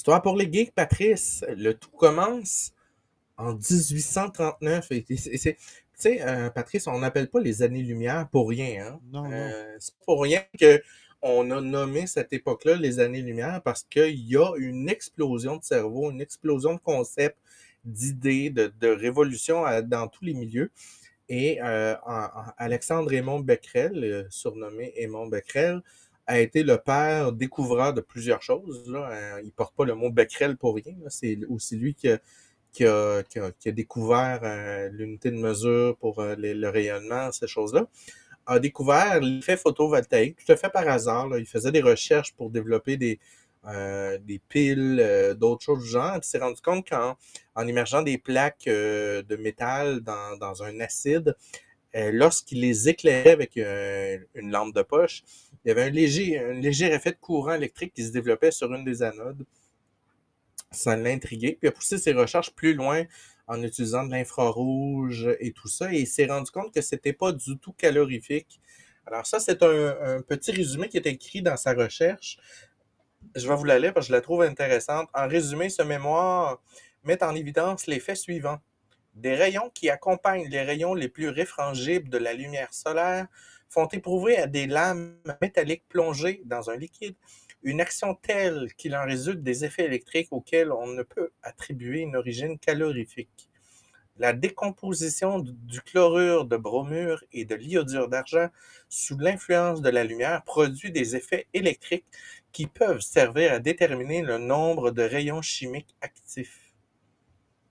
Histoire pour les geeks, Patrice. Le tout commence en 1839. Tu sais, Patrice, on n'appelle pas les années-lumière pour rien. Hein? Non, non. C'est pas pour rien que on a nommé cette époque-là les années-lumière parce qu'il y a une explosion de cerveau, une explosion de concepts, d'idées, de révolutions dans tous les milieux. Et Alexandre Raymond Becquerel, surnommé Raymond Becquerel, a été le père découvreur de plusieurs choses. Là. Il ne porte pas le mot Becquerel pour rien. Là. C'est aussi lui qui a découvert l'unité de mesure pour le rayonnement, ces choses-là. A découvert l'effet photovoltaïque tout à fait par hasard. Là. Il faisait des recherches pour développer des piles, d'autres choses du genre. Puis il s'est rendu compte qu'en immergeant des plaques de métal dans un acide, lorsqu'il les éclairait avec une lampe de poche, il y avait un léger effet de courant électrique qui se développait sur une des anodes. Ça l'a intrigué. Puis il a poussé ses recherches plus loin en utilisant de l'infrarouge et tout ça. Et il s'est rendu compte que c'était pas du tout calorifique. Alors ça, c'est un petit résumé qui est écrit dans sa recherche. Je vais vous la lire parce que je la trouve intéressante. En résumé, ce mémoire met en évidence les faits suivants. Des rayons qui accompagnent les rayons les plus réfrangibles de la lumière solaire font éprouver à des lames métalliques plongées dans un liquide une action telle qu'il en résulte des effets électriques auxquels on ne peut attribuer une origine calorifique. La décomposition du chlorure de bromure et de l'iodure d'argent sous l'influence de la lumière produit des effets électriques qui peuvent servir à déterminer le nombre de rayons chimiques actifs.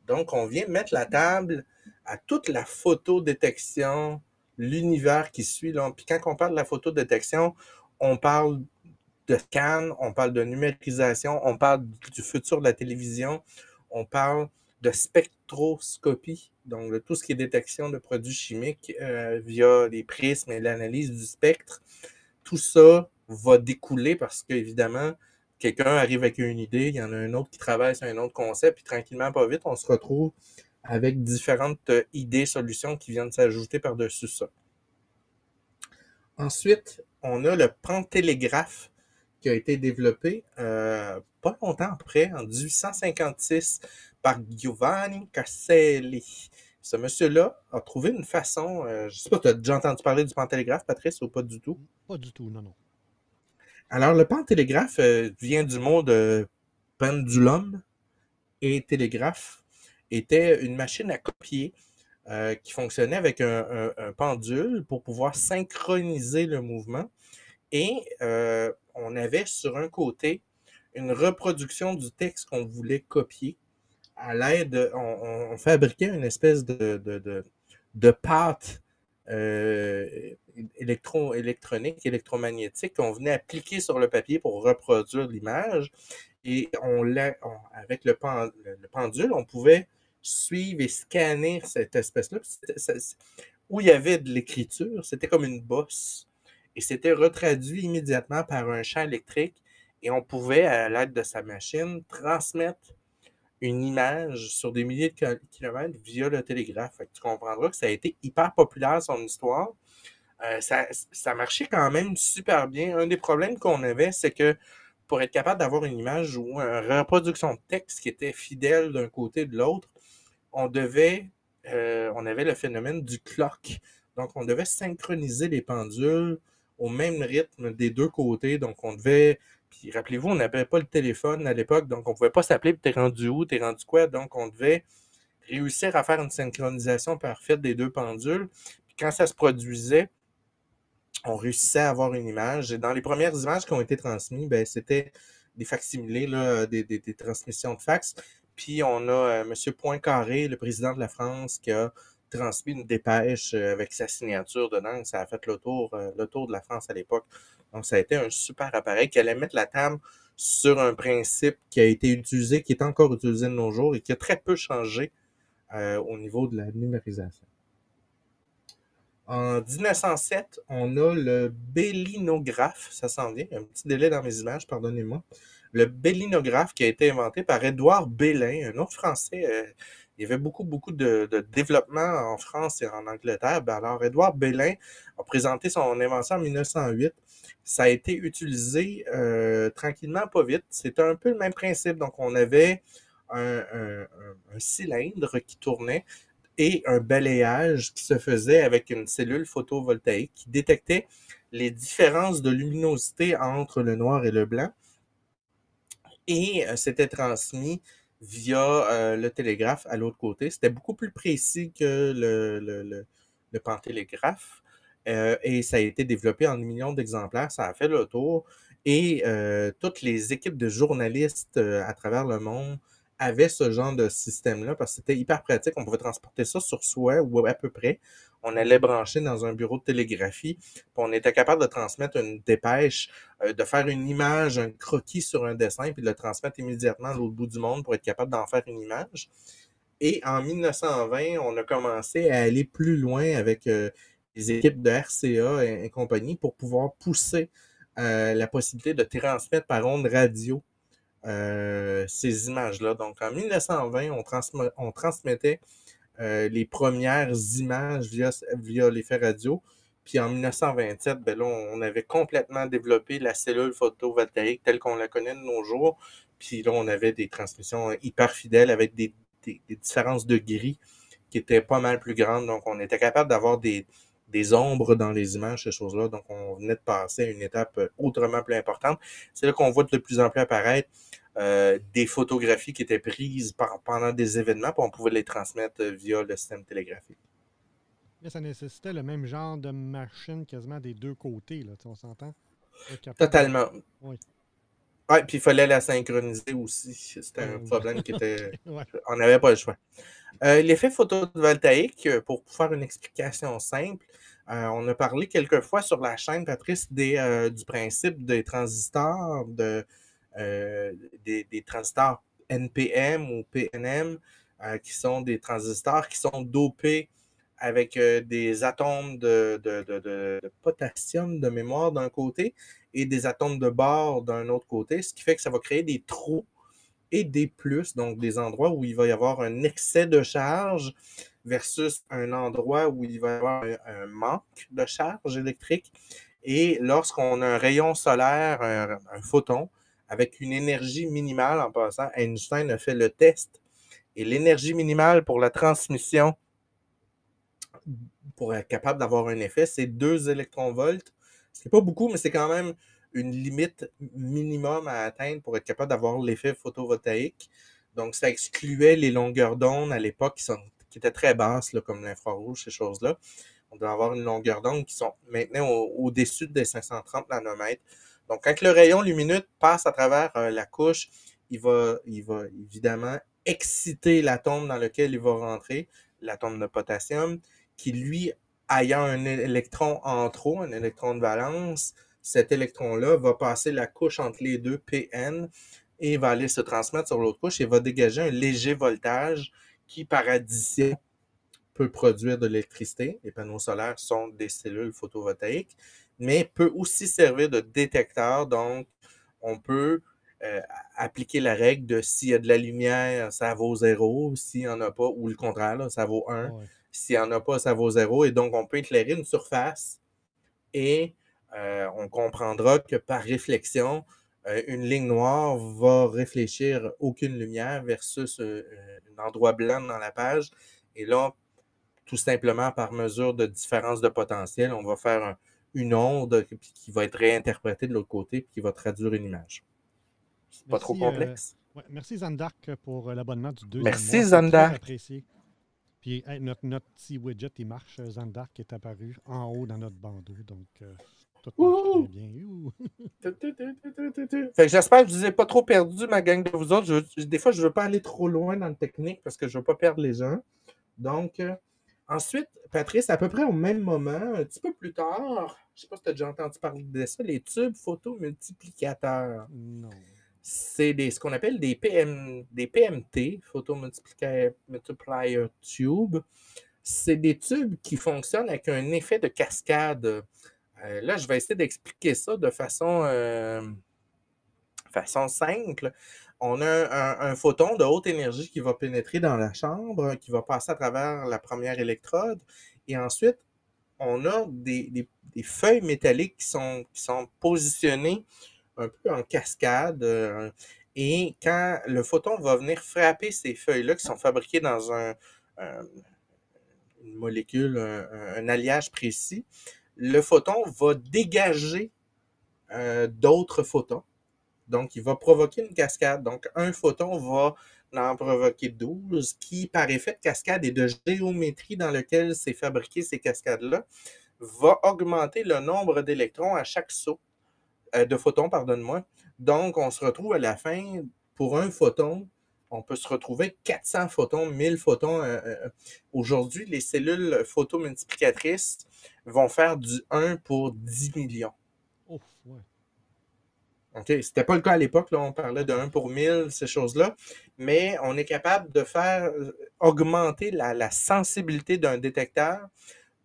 Donc, on vient mettre la table à toute la photodétection, l'univers qui suit. Là. Puis quand on parle de la photodétection, on parle de scan, on parle de numérisation, on parle du futur de la télévision, on parle de spectroscopie, donc de tout ce qui est détection de produits chimiques via les prismes et l'analyse du spectre. Tout ça va découler parce qu'évidemment, quelqu'un arrive avec une idée, il y en a un autre qui travaille sur un autre concept, puis tranquillement, pas vite, on se retrouve avec différentes idées, solutions qui viennent s'ajouter par-dessus ça. Ensuite, on a le pantélégraphe qui a été développé pas longtemps après, en 1856, par Giovanni Caselli. Ce monsieur-là a trouvé une façon, je ne sais pas, tu as déjà entendu parler du pantélégraphe, Patrice, ou pas du tout? Pas du tout, non, non. Alors, le pantélégraphe vient du mot de pendulum et télégraphe était une machine à copier qui fonctionnait avec un pendule pour pouvoir synchroniser le mouvement. Et on avait sur un côté une reproduction du texte qu'on voulait copier à l'aide, on fabriquait une espèce de pâte électronique, électromagnétique qu'on venait appliquer sur le papier pour reproduire l'image. Et avec le pendule, on pouvait suivre et scanner cette espèce-là. Où il y avait de l'écriture, c'était comme une bosse. Et c'était retraduit immédiatement par un champ électrique. Et on pouvait, à l'aide de sa machine, transmettre une image sur des milliers de kilomètres via le télégraphe. Fait que tu comprendras que ça a été hyper populaire, son histoire. Ça marchait quand même super bien. Un des problèmes qu'on avait, c'est que pour être capable d'avoir une image ou une reproduction de texte qui était fidèle d'un côté et de l'autre, on avait le phénomène du clock. Donc, on devait synchroniser les pendules au même rythme des deux côtés. Donc, on devait. Puis, rappelez-vous, on n'avait pas le téléphone à l'époque, donc on ne pouvait pas s'appeler, t'es rendu où, t'es rendu quoi. Donc, on devait réussir à faire une synchronisation parfaite des deux pendules. Puis, quand ça se produisait, on réussissait à avoir une image. Et dans les premières images qui ont été transmises, ben, c'était des facsimilés, là, des transmissions de fax. Puis on a M. Poincaré, le président de la France, qui a transmis une dépêche avec sa signature dedans. Ça a fait le tour de la France à l'époque. Donc ça a été un super appareil qui allait mettre la table sur un principe qui a été utilisé, qui est encore utilisé de nos jours et qui a très peu changé au niveau de la numérisation. En 1907, on a le bélinographe, ça s'en vient, un petit délai dans mes images, pardonnez-moi. Le bélinographe qui a été inventé par Édouard Belin, un autre Français Il y avait beaucoup, beaucoup de développement en France et en Angleterre. Ben alors, Édouard Belin a présenté son invention en 1908. Ça a été utilisé tranquillement, pas vite. C'était un peu le même principe. Donc, on avait un cylindre qui tournait et un balayage qui se faisait avec une cellule photovoltaïque qui détectait les différences de luminosité entre le noir et le blanc et c'était transmis via le télégraphe à l'autre côté. C'était beaucoup plus précis que le pantélégraphe et ça a été développé en millions d'exemplaires. Ça a fait le tour et toutes les équipes de journalistes à travers le monde avaient ce genre de système-là parce que c'était hyper pratique. On pouvait transporter ça sur soi ou à peu près. On allait brancher dans un bureau de télégraphie, puis on était capable de transmettre une dépêche de faire une image, un croquis sur un dessin, puis de le transmettre immédiatement à l'autre bout du monde pour être capable d'en faire une image. Et en 1920, on a commencé à aller plus loin avec les équipes de RCA et compagnie pour pouvoir pousser la possibilité de transmettre par ondes radio ces images-là. Donc en 1920, on transmettait les premières images via l'effet radio. Puis en 1927, ben là, on avait complètement développé la cellule photovoltaïque telle qu'on la connaît de nos jours. Puis là, on avait des transmissions hyper fidèles avec des différences de gris qui étaient pas mal plus grandes. Donc, on était capable d'avoir des ombres dans les images, ces choses-là. Donc, on venait de passer à une étape autrement plus importante. C'est là qu'on voit de plus en plus apparaître des photographies qui étaient prises pendant des événements, puis on pouvait les transmettre via le système télégraphique. Mais ça nécessitait le même genre de machine quasiment des deux côtés, là, on s'entend? Pour être capable de. Totalement. Oui. Ouais, puis il fallait la synchroniser aussi. C'était un Ouais. problème qui était. Ouais. On n'avait pas le choix. L'effet photovoltaïque, pour faire une explication simple, on a parlé quelquefois sur la chaîne, Patrice, du principe des transistors, des transistors NPM ou PNM, qui sont des transistors qui sont dopés avec des atomes de potassium de mémoire d'un côté et des atomes de bore d'un autre côté, ce qui fait que ça va créer des trous et des plus, donc des endroits où il va y avoir un excès de charge versus un endroit où il va y avoir un manque de charge électrique. Et lorsqu'on a un rayon solaire, un photon, avec une énergie minimale, en passant, Einstein a fait le test, et l'énergie minimale pour la transmission, pour être capable d'avoir un effet, c'est 2 électronvolts. Ce n'est pas beaucoup, mais c'est quand même une limite minimum à atteindre pour être capable d'avoir l'effet photovoltaïque. Donc, ça excluait les longueurs d'onde à l'époque qui étaient très basses, là, comme l'infrarouge, ces choses-là. On doit avoir une longueur d'onde qui sont maintenant au-dessus des 530 nanomètres. Donc, quand le rayon lumineux passe à travers la couche, il va évidemment exciter l'atome dans lequel il va rentrer, l'atome de potassium, qui lui, ayant un électron en trop, un électron de valence, cet électron-là va passer la couche entre les deux, Pn, et va aller se transmettre sur l'autre couche et va dégager un léger voltage qui, par addition, peut produire de l'électricité. Les panneaux solaires sont des cellules photovoltaïques, mais peut aussi servir de détecteur. Donc, on peut euh, appliquer la règle de s'il y a de la lumière, ça vaut 0, s'il n'y en a pas, ou le contraire, là, ça vaut 1. Ouais. S'il n'y en a pas, ça vaut 0. Et donc, on peut éclairer une surface et on comprendra que par réflexion, une ligne noire va réfléchir aucune lumière versus un endroit blanc dans la page. Et là, tout simplement par mesure de différence de potentiel, on va faire une onde qui va être réinterprétée de l'autre côté et qui va traduire une image. C'est pas trop Merci, complexe. ouais, merci Zandark pour l'abonnement du deuxième Merci, mois. C'est très Zandark. apprécié. Puis hey, notre petit widget, il marche. Zandark est apparu en haut dans notre bandeau. Donc, tout marche très bien. Fait que j'espère que je ne vous ai pas trop perdu, ma gang de vous autres. Des fois, je ne veux pas aller trop loin dans le technique parce que je ne veux pas perdre les gens. Donc, ensuite, Patrice, à peu près au même moment, un petit peu plus tard, je ne sais pas si tu as déjà entendu parler de ça, les tubes photomultiplicateurs. Non. C'est ce qu'on appelle des PMT, Photomultiplier Tube. C'est des tubes qui fonctionnent avec un effet de cascade. Là, je vais essayer d'expliquer ça de façon simple. On a un photon de haute énergie qui va pénétrer dans la chambre, qui va passer à travers la première électrode. Et ensuite, on a des feuilles métalliques qui sont positionnées un peu en cascade. Et quand le photon va venir frapper ces feuilles-là qui sont fabriquées dans un- une molécule, un alliage précis, le photon va dégager d'autres photons. Donc, il va provoquer une cascade. Donc, un photon va en provoquer 12, qui, par effet de cascade et de géométrie dans lequel c'est fabriqué ces cascades-là, va augmenter le nombre d'électrons à chaque saut, de photons, pardonne-moi. Donc, on se retrouve à la fin, pour un photon, on peut se retrouver 400 photons, 1000 photons. Aujourd'hui, les cellules photomultiplicatrices vont faire du 1 pour 10 millions. Ouf, ouais. OK, c'était pas le cas à l'époque, là, on parlait de 1 pour 1000, ces choses-là, mais on est capable de faire augmenter la sensibilité d'un détecteur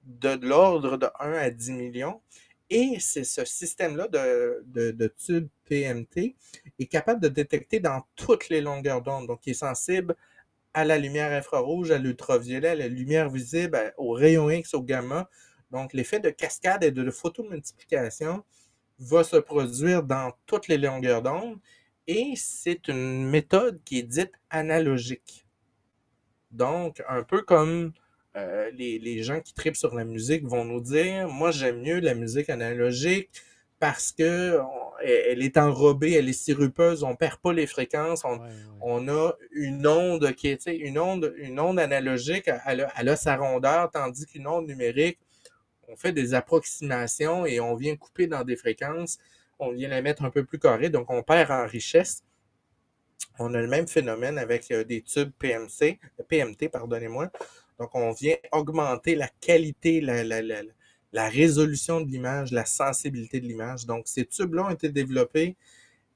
de l'ordre de 1 à 10 millions. Et c'est ce système-là de tube PMT est capable de détecter dans toutes les longueurs d'onde. Donc, il est sensible à la lumière infrarouge, à l'ultraviolet, à la lumière visible, aux rayons X, au gamma. Donc, l'effet de cascade et de photomultiplication va se produire dans toutes les longueurs d'onde et c'est une méthode qui est dite analogique. Donc, un peu comme les gens qui tripent sur la musique vont nous dire, moi j'aime mieux la musique analogique parce que elle est enrobée, elle est sirupeuse, on perd pas les fréquences, Ouais, ouais. on a une onde qui est, une onde analogique, elle a sa rondeur, tandis qu'une onde numérique, on fait des approximations et on vient couper dans des fréquences, on vient la mettre un peu plus carrée, donc on perd en richesse. On a le même phénomène avec des tubes PMT, pardonnez-moi. Donc, on vient augmenter la qualité, la résolution de l'image, la sensibilité de l'image. Donc, ces tubes-là ont été développés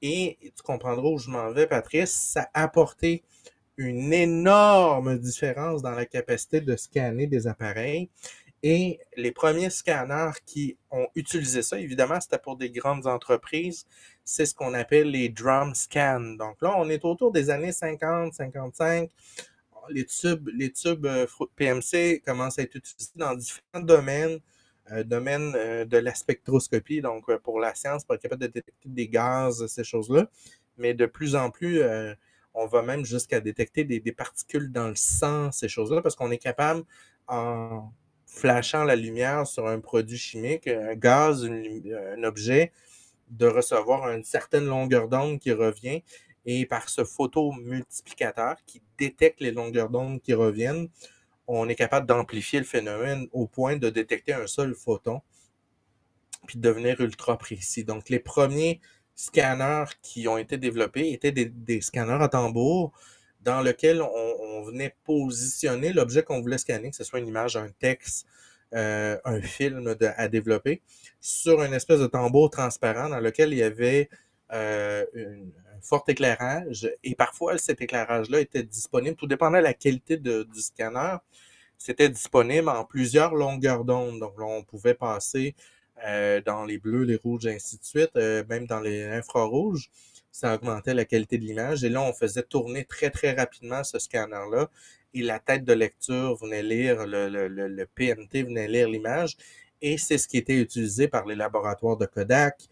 et tu comprendras où je m'en vais, Patrice, ça a apporté une énorme différence dans la capacité de scanner des appareils. Et les premiers scanners qui ont utilisé ça, évidemment, c'était pour des grandes entreprises. C'est ce qu'on appelle les drum scans. Donc là, on est autour des années 50, 55. Les tubes PMC commencent à être utilisés dans différents domaines, de la spectroscopie, donc pour la science, pour être capable de détecter des gaz, ces choses-là. Mais de plus en plus, on va même jusqu'à détecter des particules dans le sang, ces choses-là, parce qu'on est capable, en flashant la lumière sur un produit chimique, un gaz, un objet, de recevoir une certaine longueur d'onde qui revient. Et par ce photomultiplicateur qui détecte les longueurs d'onde qui reviennent, on est capable d'amplifier le phénomène au point de détecter un seul photon puis de devenir ultra précis. Donc, les premiers scanners qui ont été développés étaient des scanners à tambour dans lesquels on venait positionner l'objet qu'on voulait scanner, que ce soit une image, un texte, un film à développer, sur une espèce de tambour transparent dans lequel il y avait un fort éclairage et parfois cet éclairage-là était disponible, tout dépendant de la qualité du scanner, c'était disponible en plusieurs longueurs d'onde. Donc là, on pouvait passer dans les bleus, les rouges, et ainsi de suite, même dans les infrarouges. Ça augmentait la qualité de l'image. Et là, on faisait tourner très, très rapidement ce scanner-là. Et la tête de lecture venait lire, le PMT venait lire l'image. Et c'est ce qui était utilisé par les laboratoires de Kodak,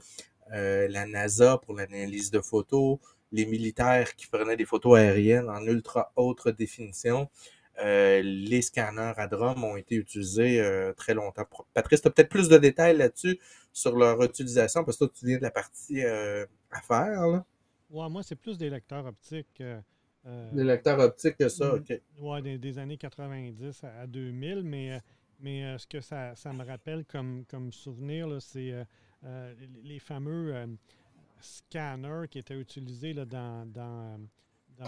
la NASA pour l'analyse de photos, les militaires qui prenaient des photos aériennes en ultra haute définition. Les scanners à drum ont été utilisés très longtemps. Patrice, tu as peut-être plus de détails là-dessus sur leur utilisation, parce que toi, tu viens de la partie affaires, là. Ouais, moi, c'est plus des lecteurs optiques. Des lecteurs optiques que ça, OK. Ouais, des années 90 à 2000, mais ce que ça me rappelle comme souvenir, là, c'est les fameux scanners qui étaient utilisés là, dans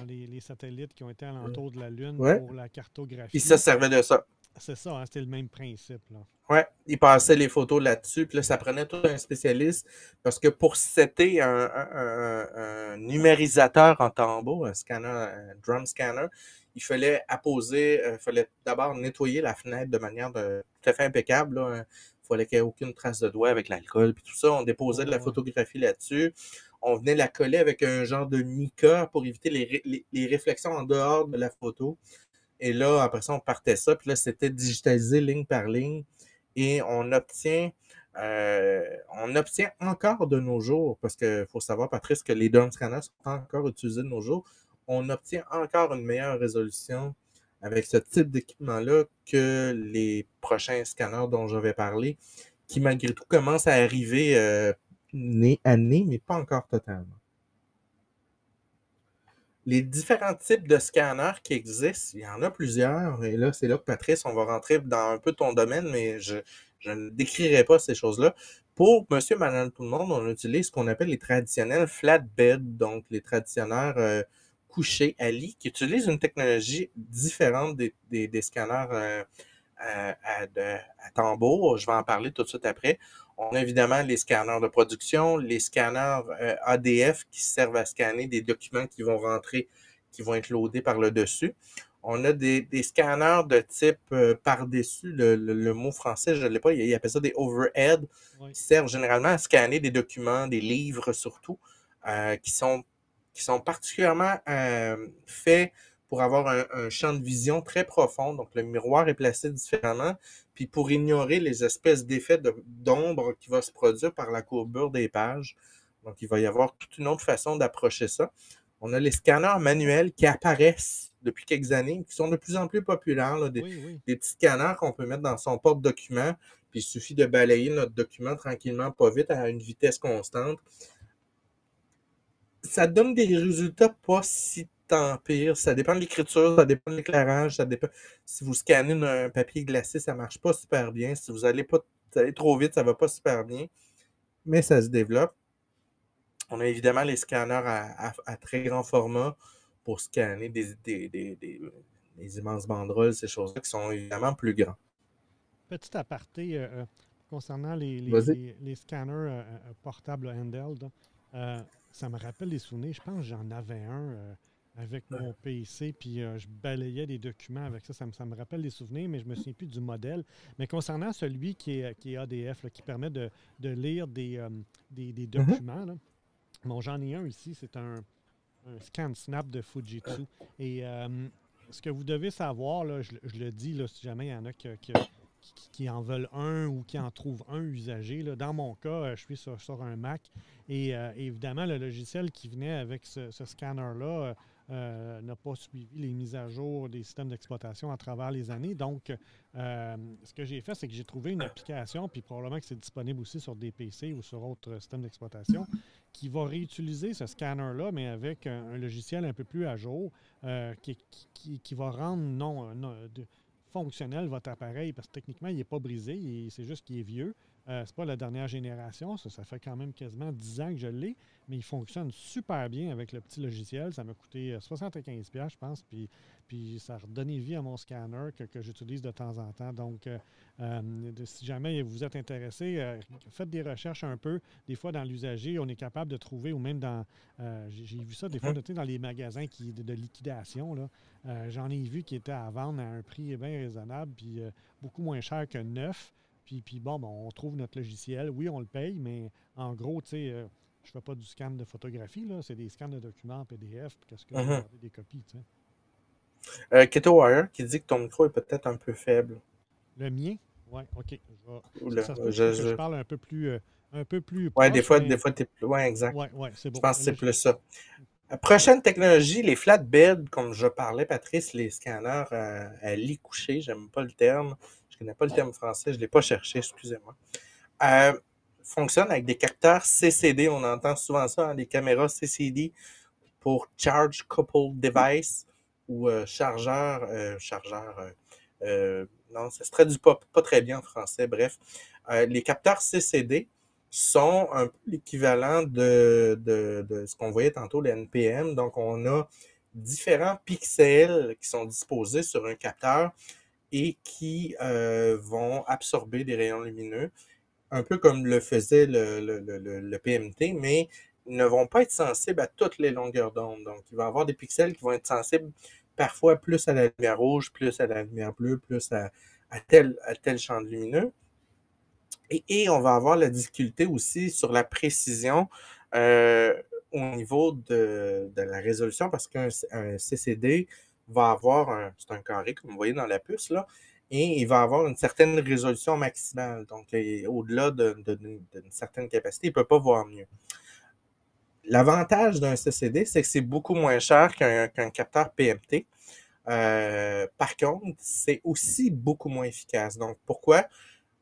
les satellites qui ont été alentour de la Lune Ouais. pour la Puis ça cartographie. servait de ça. C'est ça, hein, c'était le même principe. Là. Ouais, ils passaient les photos là-dessus, puis là, ça prenait tout un spécialiste, parce que pour setter un numérisateur en tambour, un scanner, un drum scanner, il fallait apposer, il fallait d'abord nettoyer la fenêtre de manière tout à fait impeccable, là. Il fallait qu'il n'y ait aucune trace de doigt avec l'alcool, puis tout ça. On déposait de la Ouais. photographie là-dessus. on venait la coller avec un genre de mica pour éviter les réflexions en dehors de la photo. Et là, après ça, on partait ça. Puis là, c'était digitalisé ligne par ligne. Et on obtient encore de nos jours, parce qu'il faut savoir, Patrice, que les drone scanners sont encore utilisés de nos jours. On obtient encore une meilleure résolution avec ce type d'équipement-là que les prochains scanners dont je vais parler, qui malgré tout commencent à arriver nez à nez, mais pas encore totalement. Les différents types de scanners qui existent, il y en a plusieurs. Et là, c'est là que, Patrice, on va rentrer dans un peu ton domaine, mais je ne décrirai pas ces choses-là. Pour monsieur, madame, tout le monde, on utilise ce qu'on appelle les traditionnels flatbed, donc les traditionnels couchés à lit, qui utilisent une technologie différente des scanners à tambour. Je vais en parler tout de suite après. On a évidemment les scanners de production, les scanners ADF qui servent à scanner des documents qui vont rentrer, qui vont être loadés par le dessus. On a des scanners de type par-dessus, le mot français, je ne l'ai pas, il appelle ça des overhead, Oui. qui servent généralement à scanner des documents, des livres surtout, qui sont particulièrement faits pour avoir un champ de vision très profond. Donc, le miroir est placé différemment. Puis, pour ignorer les espèces d'effets d'ombre qui vont se produire par la courbure des pages. Donc, il va y avoir toute une autre façon d'approcher ça. On a les scanners manuels qui apparaissent depuis quelques années, qui sont de plus en plus populaires. Là, des petits scanners qu'on peut mettre dans son porte-document. Puis, il suffit de balayer notre document tranquillement, pas vite, à une vitesse constante. Ça donne des résultats pas si tant pire. Ça dépend de l'écriture, ça dépend de l'éclairage, ça dépend. Si vous scannez un papier glacé, ça marche pas super bien. Si vous allez trop vite, ça va pas super bien. Mais ça se développe. On a évidemment les scanners à très grand format pour scanner des immenses banderoles, ces choses-là qui sont évidemment plus grands. Petit aparté concernant les scanners portables handheld, ça me rappelle des souvenirs. Je pense que j'en avais un avec mon PC, puis je balayais des documents avec ça. Ça me rappelle des souvenirs, mais je ne me souviens plus du modèle. Mais concernant celui qui est ADF, là, qui permet de lire des documents, là, bon, j'en ai un ici, c'est un scan snap de Fujitsu. Et ce que vous devez savoir, là, je le dis, là, si jamais il y en a qui en veulent un ou qui en trouvent un usagé. Là. Dans mon cas, je suis sur un Mac et évidemment, le logiciel qui venait avec ce scanner-là n'a pas suivi les mises à jour des systèmes d'exploitation à travers les années. Donc, ce que j'ai fait, c'est que j'ai trouvé une application, puis probablement que c'est disponible aussi sur des PC ou sur autres systèmes d'exploitation, qui va réutiliser ce scanner-là, mais avec un logiciel un peu plus à jour, qui va rendre fonctionnel votre appareil, parce que techniquement, il n'est pas brisé, c'est juste qu'il est vieux. C'est pas la dernière génération, ça fait quand même quasiment 10 ans que je l'ai, mais il fonctionne super bien avec le petit logiciel. Ça m'a coûté 75$, je pense, puis ça a redonné vie à mon scanner que j'utilise de temps en temps. Donc, si jamais vous êtes intéressé, faites des recherches un peu. Des fois, dans l'usager, on est capable de trouver, ou même dans... j'ai vu ça des fois dans les magasins de liquidation, là. J'en ai vu qui étaient à vendre à un prix bien raisonnable, puis beaucoup moins cher que neuf. Puis bon, on trouve notre logiciel. Oui, on le paye, mais en gros, tu sais, je ne fais pas du scan de photographie, là. C'est des scans de documents en PDF, puis qu'est-ce que vous avez des copies, tu sais. KetoWire qui dit que ton micro est peut-être un peu faible. Le mien? Oui, OK. Je parle un peu plus ouais, proche. des fois, t'es plus... Ouais, exact. Oui, c'est bon. Je pense que c'est plus ça. Prochaine technologie, les flatbed, comme je parlais, Patrice, les scanners à lit couché, j'aime pas le terme. Je connais pas le terme français, je l'ai pas cherché, excusez-moi. Fonctionnent avec des capteurs CCD. On entend souvent ça, hein, des caméras CCD pour Charge Coupled Device ou chargeur. Non, ça se traduit pas très bien en français. Bref, les capteurs CCD sont un peu l'équivalent de ce qu'on voyait tantôt, les NPM. Donc, on a différents pixels qui sont disposés sur un capteur et qui vont absorber des rayons lumineux, un peu comme le faisait le PMT, mais ils ne vont pas être sensibles à toutes les longueurs d'onde. Donc, il va y avoir des pixels qui vont être sensibles parfois plus à la lumière rouge, plus à la lumière bleue, plus à tel champ lumineux. Et on va avoir la difficulté aussi sur la précision. au niveau de la résolution parce qu'un CCD va avoir c'est un carré, comme vous voyez dans la puce, là, et il va avoir une certaine résolution maximale. Donc, au-delà d'une certaine capacité, il ne peut pas voir mieux. L'avantage d'un CCD, c'est que c'est beaucoup moins cher qu'un capteur PMT. Par contre, c'est aussi beaucoup moins efficace. Donc, pourquoi?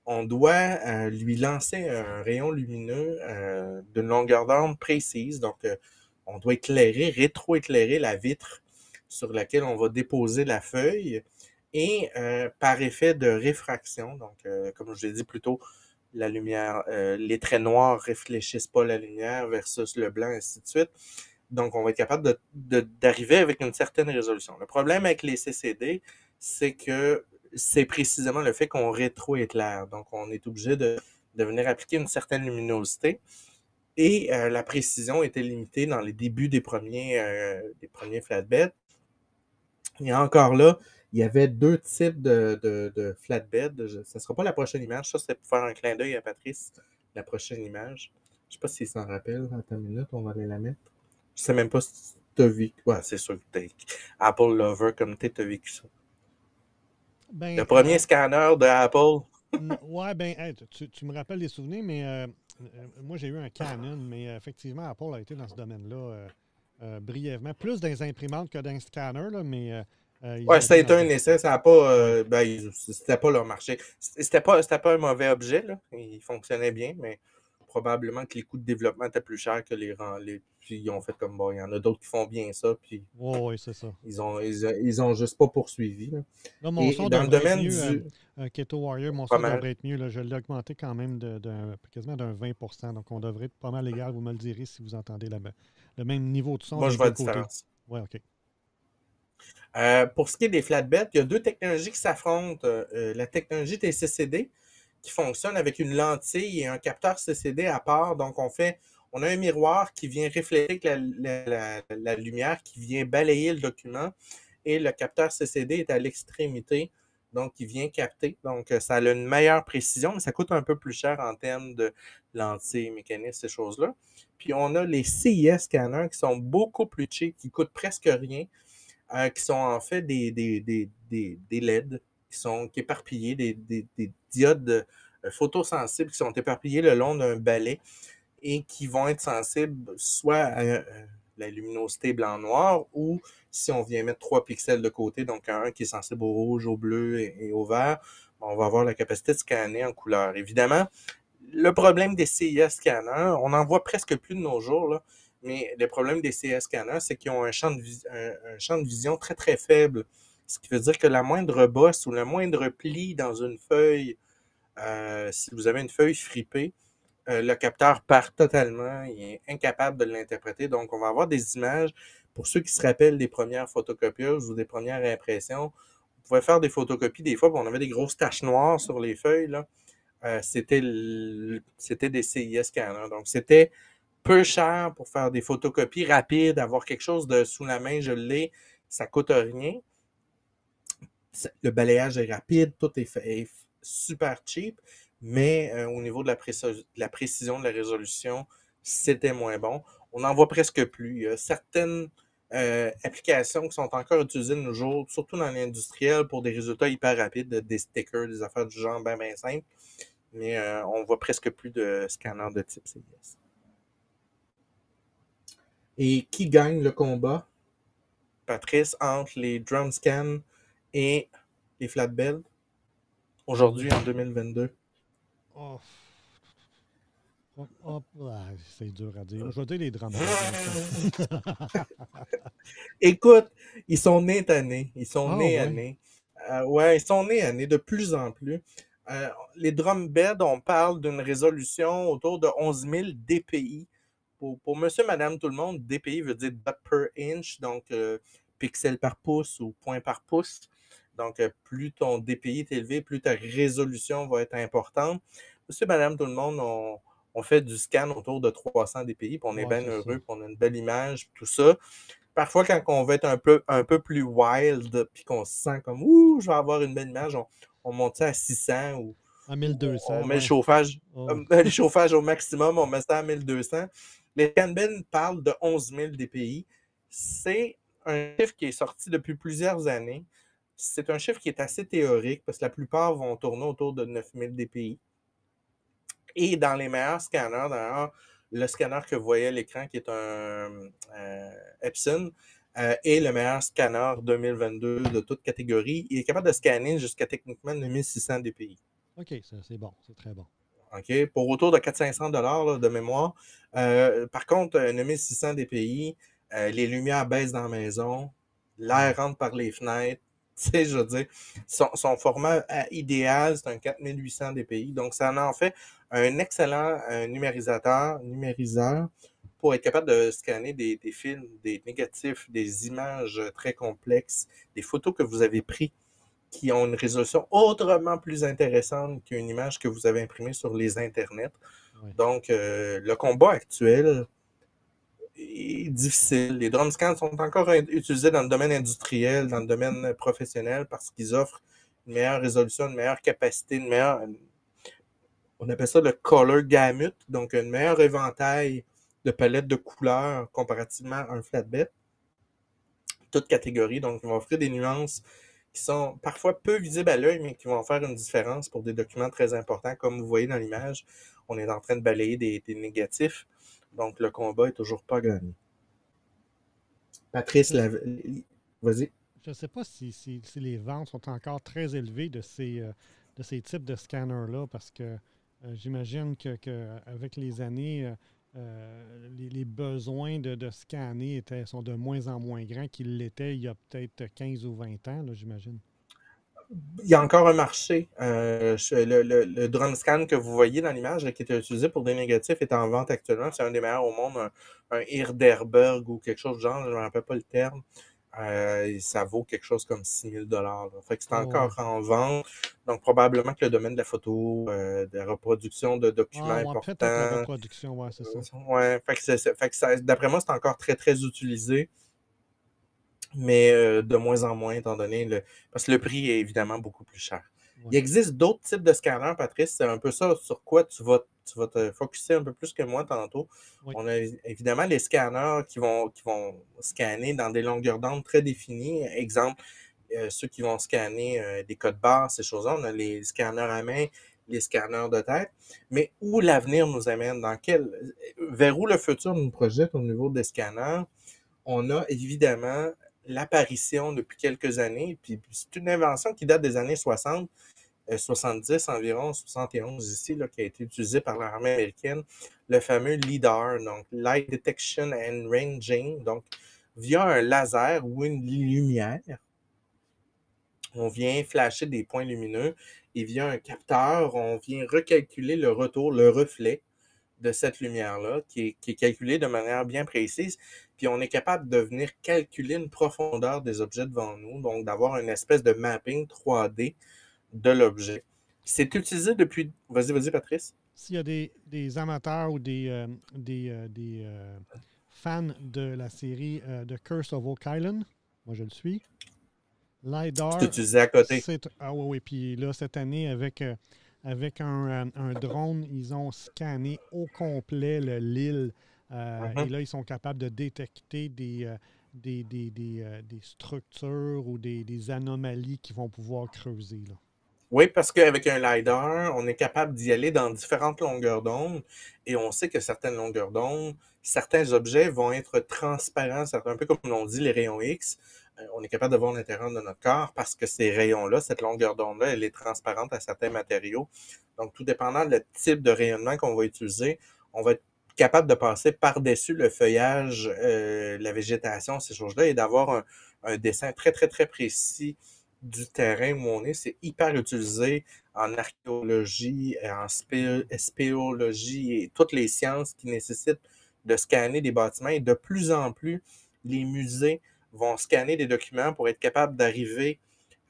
On doit lui lancer un rayon lumineux d'une longueur d'onde précise. Donc, on doit rétroéclairer la vitre sur laquelle on va déposer la feuille. Et par effet de réfraction, donc comme je l'ai dit plus tôt, la lumière, les traits noirs réfléchissent pas la lumière versus le blanc, ainsi de suite. Donc, on va être capable d'arriver avec une certaine résolution. Le problème avec les CCD, c'est que c'est précisément le fait qu'on rétroéclaire. Donc, on est obligé de venir appliquer une certaine luminosité. Et la précision était limitée dans les débuts des premiers flatbeds. Et encore là, il y avait deux types de flatbed. Ce ne sera pas la prochaine image. Ça, c'est pour faire un clin d'œil à Patrice. La prochaine image. Je ne sais pas s'il s'en rappelle. Attends une minute, on va aller la mettre. Je ne sais même pas si tu as vécu. Ouais, c'est sûr que tu es Apple Lover comme tu as vécu ça. Ben, Le premier scanner de Apple. Ouais, ben, hey, tu me rappelles des souvenirs, mais moi, j'ai eu un Canon, mais effectivement, Apple a été dans ce domaine-là brièvement. Plus dans les imprimantes que dans les scanners, là, mais ils Ouais, ont ça a été été dans ce un domaine. essai, ça n'a pas. Ouais. C'était pas leur marché. C'était pas un mauvais objet, là. Il fonctionnait bien, mais probablement que les coûts de développement étaient plus chers que puis ils ont fait comme bon, il y en a d'autres qui font bien ça, puis Ouais, ouais, c'est ça. ils ont juste pas poursuivi, là. Là, mon Et son dans le devrait être domaine mieux, du. Keto Warrior, mon Pas son mal. devrait être mieux. Là, je l'ai augmenté quand même quasiment d'un 20 donc on devrait être pas mal égal. Vous me le direz si vous entendez le même niveau de son Moi, des je vois deux la côtés. différence. Ouais, OK. Pour ce qui est des flatbeds, il y a deux technologies qui s'affrontent. La technologie TCCD, qui fonctionne avec une lentille et un capteur CCD à part. Donc, on a un miroir qui vient refléter la lumière, qui vient balayer le document, et le capteur CCD est à l'extrémité, donc il vient capter. Donc, ça a une meilleure précision, mais ça coûte un peu plus cher en termes de lentilles mécaniques, ces choses-là. Puis, on a les CIS scanners qui sont beaucoup plus cheap, qui coûtent presque rien, qui sont en fait des LED qui éparpillés, des diodes photosensibles qui sont éparpillés le long d'un balai et qui vont être sensibles soit à la luminosité blanc-noir ou si on vient mettre 3 pixels de côté, donc un qui est sensible au rouge, au bleu et au vert, on va avoir la capacité de scanner en couleur. Évidemment, le problème des CIS scanners, on en voit presque plus de nos jours, là, mais le problème des CIS scanners, c'est qu'ils ont un champ de vision très, très faible. Ce qui veut dire que la moindre bosse ou le moindre pli dans une feuille, si vous avez une feuille fripée, le capteur part totalement, il est incapable de l'interpréter. Donc, on va avoir des images. Pour ceux qui se rappellent des premières photocopieuses ou des premières impressions, on pouvait faire des photocopies des fois, on avait des grosses taches noires sur les feuilles, là. C'était des CIS scanners. Donc, c'était peu cher pour faire des photocopies rapides, avoir quelque chose de sous la main, je l'ai, ça coûte rien. Le balayage est rapide, tout est super cheap, mais au niveau de la précision de la résolution, c'était moins bon. On n'en voit presque plus. Il y a certaines applications qui sont encore utilisées de nos jours, surtout dans l'industriel, pour des résultats hyper rapides, des stickers, des affaires du genre bien, bien simples, mais on voit presque plus de scanners de type CIS. Et qui gagne le combat, Patrice, entre les drum scans et les flatbeds, aujourd'hui en 2022? Oh, c'est dur à dire. Je vais dire les drums beds. Écoute, ils sont nés tannés. Ils sont Ah, nés à ouais. nez. Ouais, ils sont nés à nez de plus en plus. Les drum beds, on parle d'une résolution autour de 11 000 dpi. Pour monsieur, madame, tout le monde, dpi veut dire dot per inch, donc pixels par pouce ou point par pouce. Donc, plus ton dpi est élevé, plus ta résolution va être importante. Monsieur, madame, tout le monde, on fait du scan autour de 300 dpi, puis on est Ouais, bien c'est ça. heureux, puis on a une belle image, tout ça. Parfois, quand on veut être un peu plus wild, puis qu'on se sent comme ouh, je vais avoir une belle image, on monte ça à 600 À ou on 1200, met ouais. Oh. le chauffage au maximum, on met ça à 1200. Les Scanben parlent de 11 000 DPI. C'est un chiffre qui est sorti depuis plusieurs années. C'est un chiffre qui est assez théorique parce que la plupart vont tourner autour de 9 000 DPI. Et dans les meilleurs scanners, d'ailleurs, le scanner que vous voyez à l'écran, qui est un Epson, est le meilleur scanner 2022 de toute catégorie. Il est capable de scanner jusqu'à techniquement 9600 DPI. OK, ça, c'est bon, c'est très bon. OK, pour autour de 400-500 $ de mémoire. Par contre, 9600 DPI, les lumières baissent dans la maison, l'air rentre par les fenêtres. Tu sais, je veux dire, son format idéal, c'est un 4800 DPI. Donc, ça en fait un excellent numériseur pour être capable de scanner des films, des négatifs, des images très complexes, des photos que vous avez prises qui ont une résolution autrement plus intéressante qu'une image que vous avez imprimée sur les internets. Ouais. Donc, le combat actuel est difficile. Les drone scans sont encore utilisés dans le domaine industriel, dans le domaine professionnel, parce qu'ils offrent une meilleure résolution, une meilleure capacité, une meilleure... On appelle ça le color gamut, donc un meilleur éventail de palettes de couleurs comparativement à un flatbed. Toute catégorie, donc ils vont offrir des nuances qui sont parfois peu visibles à l'œil, mais qui vont faire une différence pour des documents très importants. Comme vous voyez dans l'image, on est en train de balayer des négatifs. Donc, le combat est toujours pas gagné. Patrice, vas-y. Je ne sais pas si les ventes sont encore très élevées de ces types de scanners-là, parce que j'imagine qu'avec les années, les besoins de scanner sont de moins en moins grands qu'ils l'étaient il y a peut-être 15 ou 20 ans, là, j'imagine. Il y a encore un marché. Le drone scan que vous voyez dans l'image, qui est utilisé pour des négatifs, est en vente actuellement. C'est un des meilleurs au monde, un Hirderberg ou quelque chose de genre, je ne me rappelle pas le terme. Ça vaut quelque chose comme 6 000 $. Fait que c'est encore en vente. Donc, probablement que le domaine de la photo, de la reproduction de documents importants. Peut-être la reproduction, ouais, c'est ça. Ouais, fait que d'après moi, c'est encore très, très utilisé. Mais de moins en moins, étant donné parce que le prix est évidemment beaucoup plus cher. Ouais. Il existe d'autres types de scanners, Patrice. C'est un peu ça sur quoi tu vas te focusser un peu plus que moi tantôt. Oui. On a évidemment les scanners qui vont scanner dans des longueurs d'onde très définies. Exemple, ceux qui vont scanner des codes barres, ces choses-là. On a les scanners à main, les scanners de tête. Mais où l'avenir nous amène? Vers où le futur nous projette au niveau des scanners? On a évidemment l'apparition depuis quelques années, puis c'est une invention qui date des années 60, 70 environ, 71 ici, là, qui a été utilisée par l'armée américaine, le fameux LIDAR, donc Light Detection and Ranging, donc via un laser ou une lumière, on vient flasher des points lumineux et via un capteur, on vient recalculer le retour, le reflet de cette lumière-là, qui est calculée de manière bien précise, puis on est capable de venir calculer une profondeur des objets devant nous, donc d'avoir une espèce de mapping 3D de l'objet. C'est utilisé depuis... Vas-y, Patrice. S'il y a des amateurs ou des fans de la série The Curse of Oak Island, moi je le suis, LiDAR... C'est utilisé à côté. Ah oui, puis là, cette année, avec un drone, ils ont scanné au complet l'île. Et là, ils sont capables de détecter des structures ou des anomalies qu'ils vont pouvoir creuser, là. Oui, parce qu'avec un LiDAR, on est capable d'y aller dans différentes longueurs d'onde et on sait que certaines longueurs d'onde, certains objets vont être transparents, un peu comme on dit les rayons X. On est capable de voir l'intérieur de notre corps parce que ces rayons-là, cette longueur d'onde-là, elle est transparente à certains matériaux. Donc, tout dépendant du type de rayonnement qu'on va utiliser, on va être capable de passer par-dessus le feuillage, la végétation, ces choses-là, et d'avoir un dessin très, très, très précis du terrain où on est. C'est hyper utilisé en archéologie, en spéologie et toutes les sciences qui nécessitent de scanner des bâtiments. Et de plus en plus, les musées vont scanner des documents pour être capables d'arriver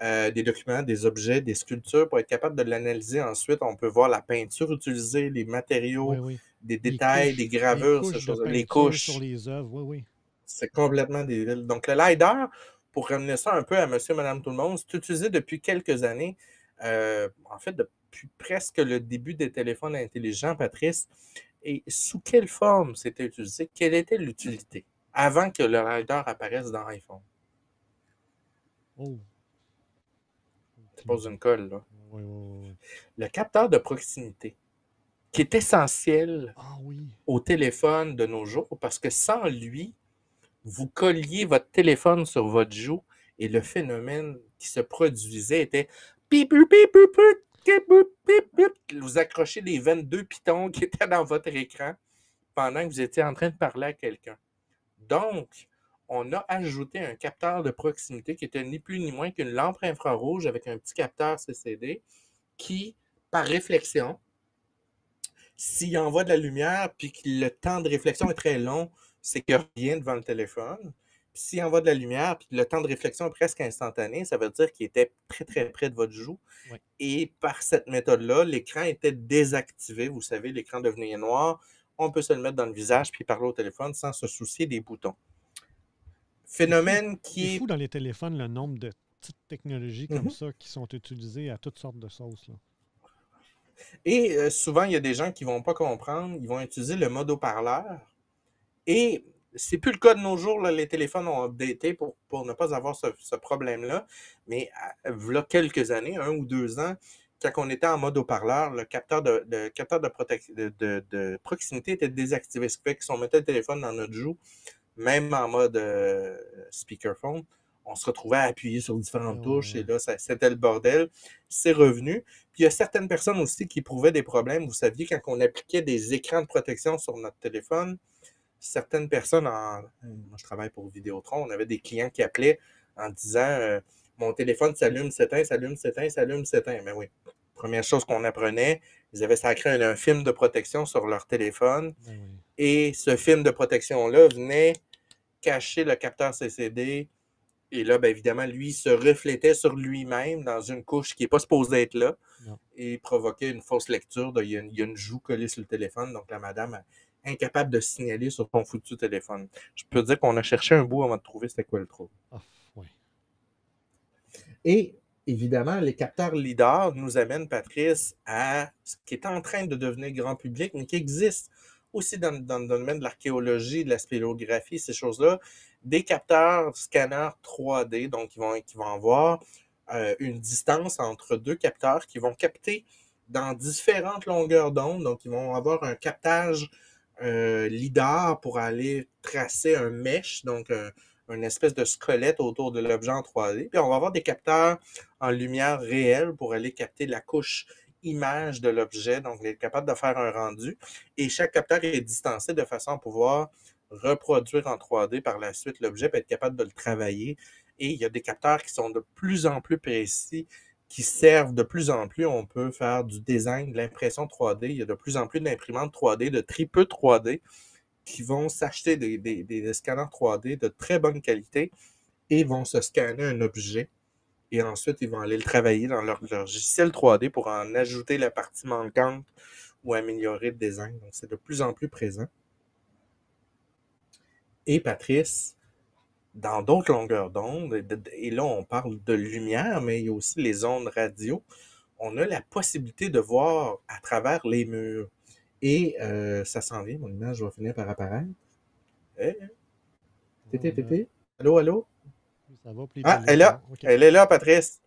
des documents, des objets, des sculptures, pour être capable de l'analyser ensuite. On peut voir la peinture utilisée, les matériaux, des détails, des gravures, ces choses, les couches sur les œuvres, oui. C'est complètement débile. Donc, le LiDAR, pour ramener ça un peu à monsieur, madame, tout le monde, c'est utilisé depuis quelques années. En fait, depuis presque le début des téléphones intelligents, Patrice. Et sous quelle forme c'était utilisé? Quelle était l'utilité? Avant que le LiDAR apparaisse dans iPhone. Oh, Je aucune pose idée. une colle, là. Oui, oui, oui. Le capteur de proximité, qui est essentiel Ah oui. au téléphone de nos jours, parce que sans lui, vous colliez votre téléphone sur votre joue et le phénomène qui se produisait était pip, pip, pip, pip, pip, pip, pip. Vous accrochez les 22 pitons qui étaient dans votre écran pendant que vous étiez en train de parler à quelqu'un. Donc, on a ajouté un capteur de proximité qui était ni plus ni moins qu'une lampe infrarouge avec un petit capteur CCD qui, par réflexion, s'il envoie de la lumière puis que le temps de réflexion est très long, c'est qu'il n'y a rien devant le téléphone. Puis s'il envoie de la lumière puis que le temps de réflexion est presque instantané, ça veut dire qu'il était très très près de votre joue. Oui. Et par cette méthode-là, l'écran était désactivé. Vous savez, l'écran devenait noir. On peut se le mettre dans le visage puis parler au téléphone sans se soucier des boutons. C'est fou. Phénomène C'est qui est... fou dans les téléphones le nombre de petites technologies comme Mhm. ça qui sont utilisées à toutes sortes de sauces, là. Et souvent, il y a des gens qui ne vont pas comprendre. Ils vont utiliser le mode haut-parleur. Et c'est plus le cas de nos jours. Là, les téléphones ont updaté pour ne pas avoir ce problème-là. Mais il y a quelques années, 1 ou 2 ans, quand on était en mode haut-parleur, le capteur de proximité était désactivé. Ce qui fait que si on mettait le téléphone dans notre joue, même en mode speakerphone, on se retrouvait à appuyer sur Ouais, différentes ouais, touches et ouais. là, c'était le bordel. C'est revenu. Puis il y a certaines personnes aussi qui éprouvaient des problèmes. Vous saviez, quand on appliquait des écrans de protection sur notre téléphone, certaines personnes, moi je travaille pour Vidéotron, on avait des clients qui appelaient en disant mon téléphone s'allume, s'éteint, s'allume, s'éteint, s'allume, s'éteint. Mais oui, première chose qu'on apprenait, ils avaient sacré un film de protection sur leur téléphone Ben oui. et ce film de protection-là venait cacher le capteur CCD. Et là, bien évidemment, lui se reflétait sur lui-même dans une couche qui n'est pas supposée être là Non. et provoquait une fausse lecture. Il y a une joue collée sur le téléphone, donc la madame incapable de signaler sur son foutu téléphone. Je peux dire qu'on a cherché un bout avant de trouver c'était quoi le trouble. Ah, ouais. Et évidemment, les capteurs LIDAR nous amènent, Patrice, à ce qui est en train de devenir grand public, mais qui existe aussi dans le domaine de l'archéologie, de la spéléographie, ces choses-là, des capteurs scanners 3D, donc qui vont avoir une distance entre deux capteurs qui vont capter dans différentes longueurs d'onde, donc ils vont avoir un captage LIDAR pour aller tracer un mesh, donc une espèce de squelette autour de l'objet en 3D. Puis on va avoir des capteurs en lumière réelle pour aller capter la couche image de l'objet, donc être capable de faire un rendu. Et chaque capteur est distancé de façon à pouvoir reproduire en 3D par la suite l'objet, puis être capable de le travailler. Et il y a des capteurs qui sont de plus en plus précis, qui servent de plus en plus. On peut faire du design, de l'impression 3D. Il y a de plus en plus d'imprimantes 3D, de tripeux 3D qui vont s'acheter des scanners 3D de très bonne qualité et vont se scanner un objet. Et ensuite, ils vont aller le travailler dans leur logiciel 3D pour en ajouter la partie manquante ou améliorer le design. Donc, c'est de plus en plus présent. Et Patrice, dans d'autres longueurs d'onde, et là, on parle de lumière, mais il y a aussi les ondes radio, on a la possibilité de voir à travers les murs. Et ça s'en vient, mon image va finir par apparaître. Eh, Ouais, on a... Allô, allô? Ça va, puis les Ah, elle est là. téléphores. OK. Elle est là, Patrice.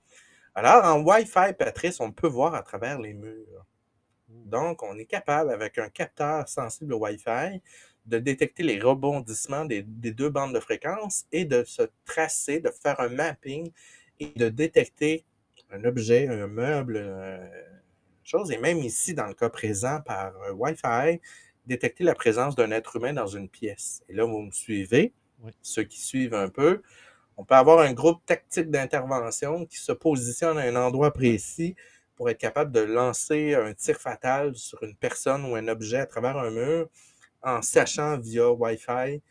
Alors, en Wi-Fi, Patrice, on peut voir à travers les murs. Oh. Donc, on est capable, avec un capteur sensible au Wi-Fi, de détecter les rebondissements des deux bandes de fréquence et de se tracer, de faire un mapping et de détecter un objet, un meuble, chose. Et même ici, dans le cas présent, par Wi-Fi, détecter la présence d'un être humain dans une pièce. Et là, vous me suivez, Oui. ceux qui suivent un peu. On peut avoir un groupe tactique d'intervention qui se positionne à un endroit précis pour être capable de lancer un tir fatal sur une personne ou un objet à travers un mur en sachant via Wi-Fi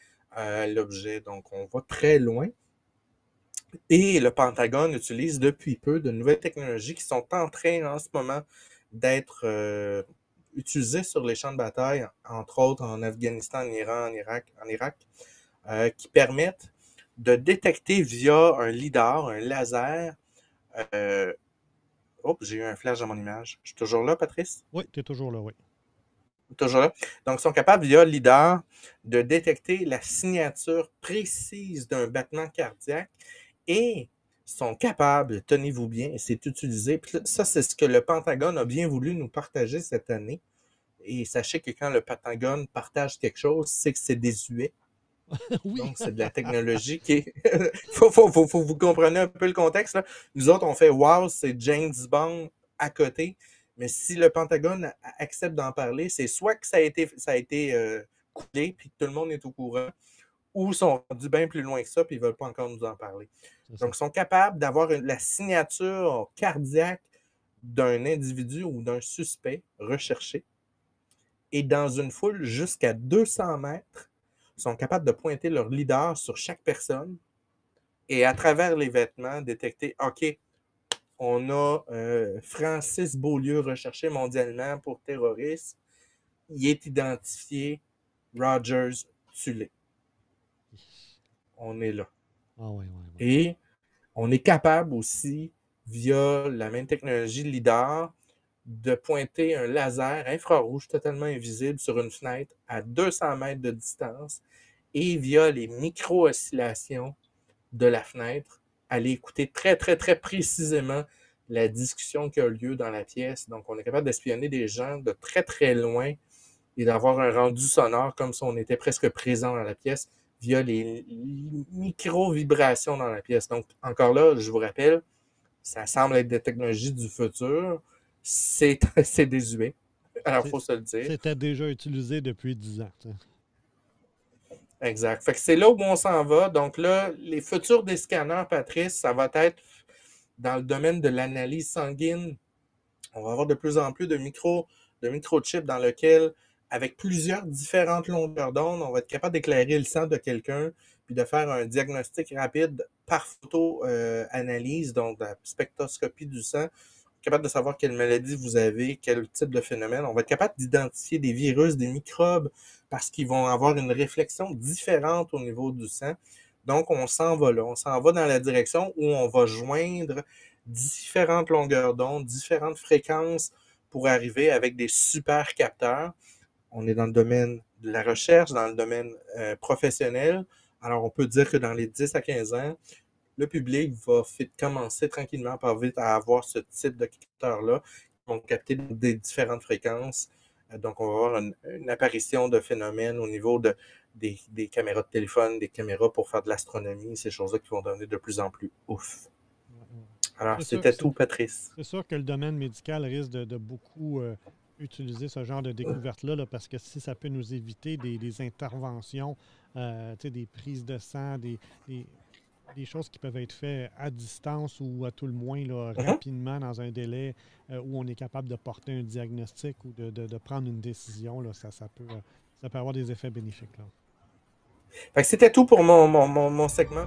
l'objet. Donc, on va très loin. Et le Pentagone utilise depuis peu de nouvelles technologies qui sont en train en ce moment d'être utilisées sur les champs de bataille, entre autres en Afghanistan, en Iran, en Irak, qui permettent de détecter via un lidar, un laser. Oh, j'ai eu un flash dans mon image. Je suis toujours là, Patrice? Oui, tu es toujours là, oui. Toujours là. Donc, ils sont capables, via LIDAR, de détecter la signature précise d'un battement cardiaque et sont capables, tenez-vous bien, et c'est utilisé. Puis ça, c'est ce que le Pentagone a bien voulu nous partager cette année. Et sachez que quand le Pentagone partage quelque chose, c'est que c'est désuet. Oui. Donc, c'est de la technologie qui est. faut que vous compreniez un peu le contexte. Là. Nous autres, on fait wow, c'est James Bond à côté. Mais si le Pentagone accepte d'en parler, c'est soit que ça a été coulé puis que tout le monde est au courant, ou ils sont rendus bien plus loin que ça puis ils ne veulent pas encore nous en parler. Donc, ils sont capables d'avoir la signature cardiaque d'un individu ou d'un suspect recherché et dans une foule jusqu'à 200 mètres, sont capables de pointer leur lidar sur chaque personne et à travers les vêtements, détecter, OK, on a Francis Beaulieu recherché mondialement pour terrorisme. Il est identifié Rogers Tulé. On est là. Ah, ouais. Et on est capable aussi, via la même technologie LIDAR, de pointer un laser infrarouge totalement invisible sur une fenêtre à 200 mètres de distance et via les micro-oscillations de la fenêtre, aller écouter très, très, très précisément la discussion qui a lieu dans la pièce. Donc, on est capable d'espionner des gens de très, très loin et d'avoir un rendu sonore comme si on était presque présent dans la pièce via les micro-vibrations dans la pièce. Donc, encore là, je vous rappelle, ça semble être des technologies du futur. C'est désuet. Alors, il faut se le dire. C'était déjà utilisé depuis 10 ans. T'sais. Exact. Fait que c'est là où on s'en va. Donc là, les futurs des scanners, Patrice, ça va être dans le domaine de l'analyse sanguine. On va avoir de plus en plus de microchips dans lequel, avec plusieurs différentes longueurs d'onde, on va être capable d'éclairer le sang de quelqu'un puis de faire un diagnostic rapide par photo-analyse, donc la spectroscopie du sang, capable de savoir quelle maladie vous avez, quel type de phénomène. On va être capable d'identifier des virus, des microbes, parce qu'ils vont avoir une réflexion différente au niveau du sang. Donc, on s'en va là. On s'en va dans la direction où on va joindre différentes longueurs d'onde, différentes fréquences pour arriver avec des super capteurs. On est dans le domaine de la recherche, dans le domaine professionnel. Alors, on peut dire que dans les 10 à 15 ans, le public va commencer tranquillement par vite à avoir ce type de capteurs-là qui vont capter des différentes fréquences. Donc, on va avoir une apparition de phénomènes au niveau des caméras de téléphone, des caméras pour faire de l'astronomie, ces choses-là qui vont devenir de plus en plus ouf. Alors, c'était tout, Patrice. C'est sûr que le domaine médical risque de beaucoup utiliser ce genre de découverte-là, là, parce que si ça peut nous éviter des interventions, des prises de sang, des choses qui peuvent être faites à distance ou à tout le moins là, rapidement dans un délai où on est capable de porter un diagnostic ou de prendre une décision, là, ça peut avoir des effets bénéfiques. Là. Fait que c'était tout pour mon segment.